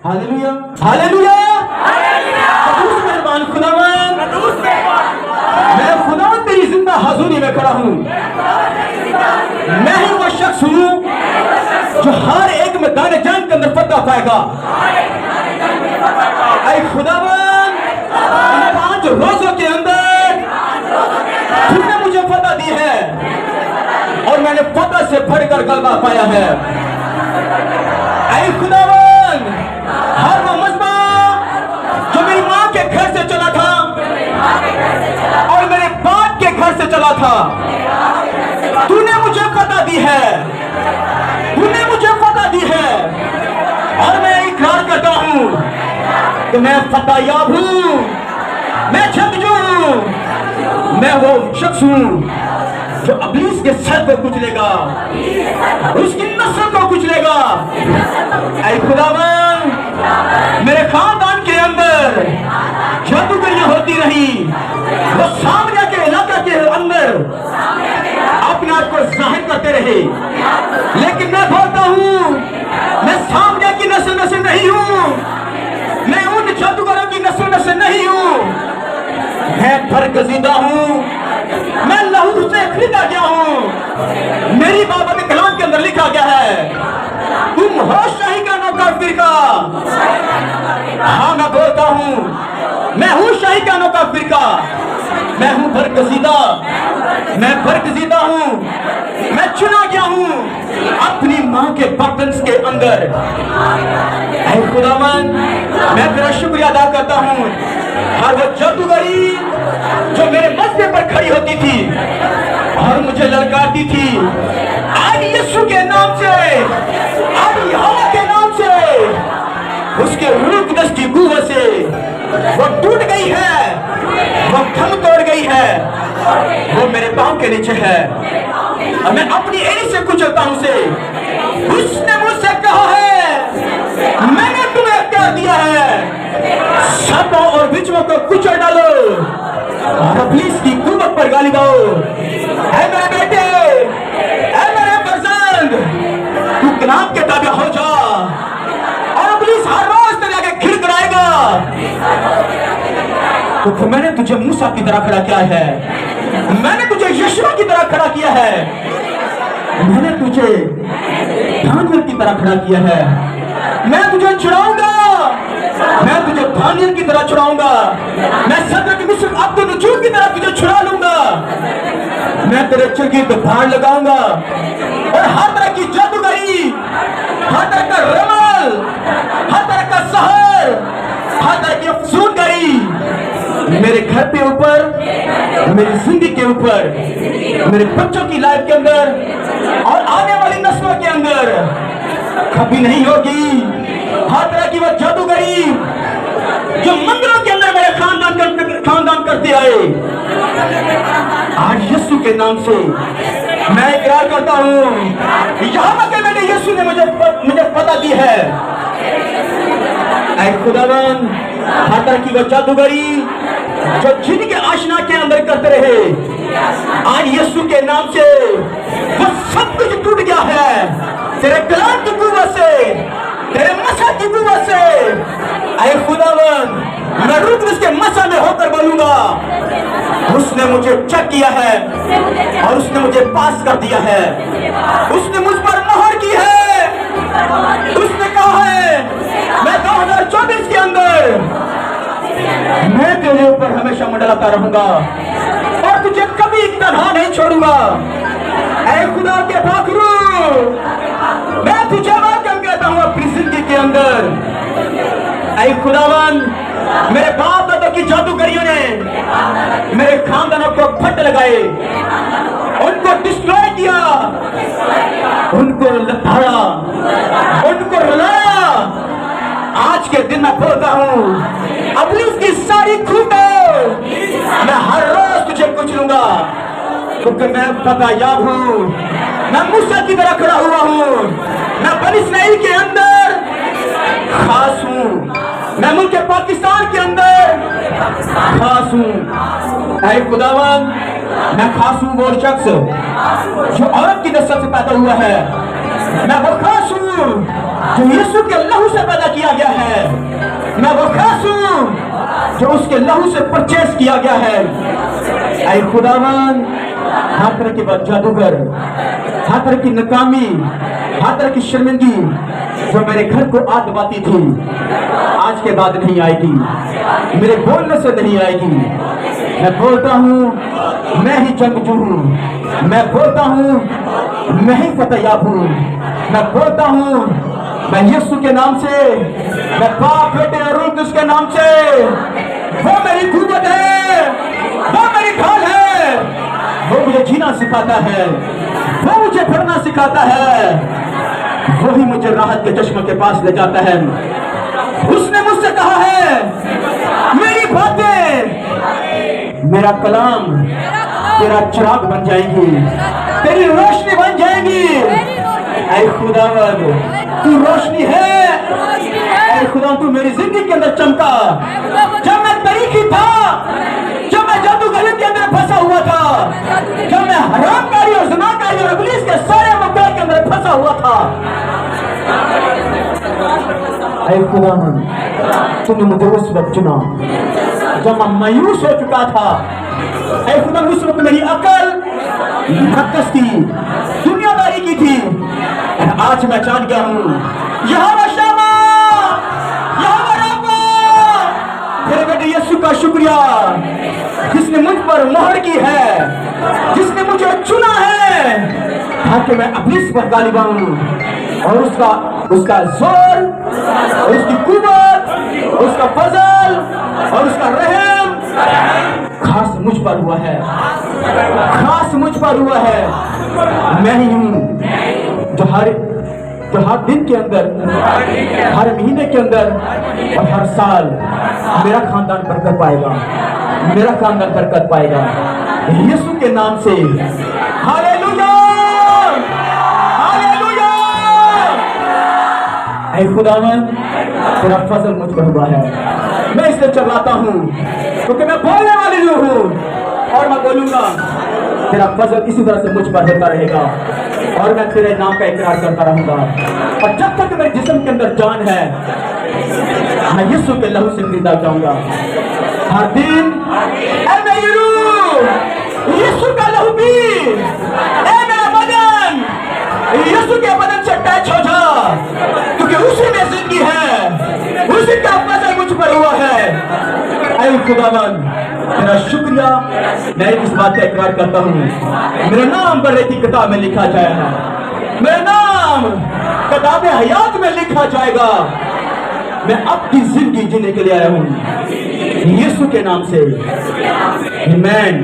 Hallelujah hallelujah कदूस मेहरबान खुदावंद, मैं खुदावंद तेरी जिंदा हाज़ुरी में खड़ा हूँ। मैं ही वो शख्स हूँ जो हर एक मैदान जंग के अंदर फतह पाएगा। ऐ खुदावंद, इन 5 रोजों के अंदर तूने मुझे फतह दी है और मैंने फतह से बढ़कर गलबा पाया है। ऐ खुदावंद, हर वो मजमा जो मेरी माँ के घर से चला था और मेरे बाप के घर से चला था, तूने मुझे फतह दी है, तूने मुझे फतह दी है। और मैं इकरार करता हूँ कि मैं फतह याब हूँ, मैं जंगजू हूँ, मैं वो शख्स हूँ जो इब्लीस के सर को कुचलेगा, उसकी नस्ल को कुचलेगा। ऐ खुदावंद, मेरे खानदान के अंदर जादूगरियां होती रही, वो सामरिया के इलाके के अंदर अपने आप को जाहिर करते रहे, लेकिन मैं बोलता हूँ मैं सामरिया की नस्ल नहीं हूँ, मैं उन जादूगरों की नस्ल नहीं हूँ, मैं बरगजीदा हूँ, मैं लहू से खरीदा गया हूँ। मेरी बाबा के कलाम के अंदर लिखा गया है, तुम हो शाही का नौकर फिरका। हाँ, मैं बोलता हूँ मैं हूँ शाही का नौकर फिरका, मैं हूँ बरगजीदा, मैं बरगजीदा हूँ, मैं चुना गया हूँ अपनी माँ के बर्तन के अंदर। ऐ खुदावंद, मैं तेरा शुक्रिया अदा करता हूँ। हर वो जादूगरी जो मेरे मसले पर खड़ी होती थी और मुझे ललकारती थी, आज यीशु के नाम से, आज यहोवा के नाम से, उसके रूह कुदस की कुव्वत से वो टूट गई है, वो थम तोड़ गई है, वो मेरे पांव के नीचे है और मैं अपनी एड़ी से कुचलता हूं उसे। उसने मुझसे कहा है, मैंने तुम्हें अख्तियार दिया है, सांपों और बिच्छुओं को कुचल डालो और इब्लीस की कुव्वत पर गालिब आओ। ऐ मेरे बेटे, ऐ मेरे फर्जंद, तू कलाम के ताबे हो जा और इब्लीस हर रोज तेरे आगे खिड़खड़ाएगा। तो मैंने तुझे मूसा की तरह खड़ा किया है, मैंने तुझे यशुआ की तरह खड़ा किया है, मैंने तुझे दानियल की तरह खड़ा किया है। मैं तुझे छुड़ाऊंगा, मैं तुझे दानियल की तरह छुड़ाऊंगा, मैं सदरक मिस्र अब्दुन्नजूर की तरह तुझे छुड़ा लूंगा। मैं तेरे चरगी पे भार लगाऊंगा और हर तरह की जादूगरी, हर तरह का रमल, हर तरह का सहर, हर तरह की अफसूनगरी मेरे घर पे ऊपर, मेरी जिंदगी के ऊपर, मेरे बच्चों की लाइफ के अंदर और आने वाली नस्लों के अंदर कभी नहीं होगी। हर तरह की वो जादूगरी जो मंदिरों के अंदर मेरे खानदान करते आए, आज यीशु के नाम से मैं इकरार करता हूँ, यहाँ के मैंने यीशु ने मुझे पता दी है। ऐ खुदावंद, हर तरह की वो जादूगरी जो जिनके आशना के अंदर करते रहे, आज यीशु के नाम से वो सब कुछ टूट गया है, तेरे कलाम की कुव्वत से, तेरे मसा की कुव्वत से। ऐ खुदावंद, मैं रुक उसके मसा में होकर बोलूंगा, उसने मुझे चेक किया है और उसने मुझे पास कर दिया है, उसने मुझ पर मोहर की है, उसने कहा है मैं 2024 के अंदर मैं तेरे ऊपर हमेशा मंडलाता रहूंगा और तुझे कभी तन्हा नहीं छोड़ूंगा। ऐ खुदा के पाखरू, मैं तुझे वेलकम कहता हूँ अपनी जिंदगी के अंदर। ऐ खुदावंद, मेरे बाप दादा की जादूगरियों ने मेरे खानदानों को फट लगाए, उनको डिस्ट्रॉय किया, उनको लताड़ा, उनको रुलाया। आज के दिन मैं बोलता हूँ, इब्लीस की सारी खूंटों मैं हर रोज तुझे कुचलूंगा, क्योंकि मैं फतह याब हूँ, मैं मूसा की तरह खड़ा हुआ हूँ, मैं बनी इस्राएल के अंदर खास हूँ, मैं मुल्क पाकिस्तान के अंदर खास हूँ। ऐ खुदावंद, मैं खास हूँ वो शख्स जो औरत की नस्ल से पैदा हुआ है, मैं वो खास हूँ जो यीशु के लहू से पैदा किया गया है। मैं वो खास हूं जो उसके लहू से परचेस किया गया है। ऐ खुदावन, हर तरह की जादूगर, हर तरह की नाकामी, हर तरह की शर्मिंदगी जो मेरे घर को आग दबाती थी, आज के बाद नहीं आएगी, मेरे बोलने से नहीं आएगी। मैं बोलता हूं मैं ही जंगजू हूं, मैं बोलता हूं मैं ही फतेहयाब हूं, मैं बोलता हूं मैं यीशु के नाम से, मैं बाप बेटे और रूह कुद्दूस के नाम से, वो मेरी कुव्वत है, वो मेरी ढाल है, वो मुझे जीना सिखाता है, वो मुझे पढ़ना सिखाता है, वही मुझे राहत के चश्मे के पास ले जाता है। उसने मुझसे कहा है मेरी बातें, मेरा कलाम तेरा चिराग बन जाएगी, तेरी रोशनी बन जाएगी। ऐ खुदावन, तू रोशनी है। ऐ खुदा, तू मेरी जिंदगी के अंदर चमका। जब मैं तरीकी था, जब मैं जादूगरी के अंदर फंसा हुआ था, जब मैं हरामकारी और ज़िनाकारी और इब्लीस के सारे मकसद के अंदर फंसा हुआ था, ऐ खुदावन, तूने मुझे उस वक्त चुना जब मैं मायूस हो चुका था। ऐ खुदा, उस वक्त मेरी अकल नकस थी, दुनियादारी की थी। आज मैं जान गया हूं, यहोवा शम्मा, यहोवा रब्बा, तेरे बेटे यीशु का शुक्रिया जिसने मुझ पर मोहर की है, जिसने मुझे चुना है ताकि मैं अपनी पर गालिब आऊं, और उसका जोर और उसकी कुव्वत, उसका फजल और उसका रहम खास मुझ पर हुआ है, खास मुझ पर हुआ है। मैं ही हूं जो हर दिन के अंदर, हर महीने के अंदर और हर साल मेरा खानदान बरकत पाएगा, मेरा खानदान बरकत पाएगा यीशु के नाम से। Hallelujah, hallelujah. ऐ खुदावन, तेरा फजल मुझ पर हुआ है। मैं इसलिए चिल्लाता हूं क्योंकि मैं बोलने वाली हूं, और मैं बोलूंगा तेरा फजल इसी तरह से मुझ पर होता रहेगा, और मैं तेरे नाम का इकरार करता रहूंगा। और जब तक मेरे जिस्म के अंदर जान है, मैं यीशु के लहू से खरीदा जाऊंगा हर दिन। ऐ मेरी रूह, यीशु का लहू पी। ऐ मेरा बदन, यीशु के बदन से अटैच हो जा, क्योंकि उसी में जिंदगी है, उसी का फजल मुझ पर हुआ है। ऐ खुदावन, तेरा शुक्रिया। मैं इस बात का इकरार करता हूँ, मेरा नाम बड़े की किताब में लिखा जाएगा, मेरा नाम किताब हयात में लिखा जाएगा। मैं अपनी जिंदगी जीने के लिए आया हूँ यीशु के नाम से। आमीन।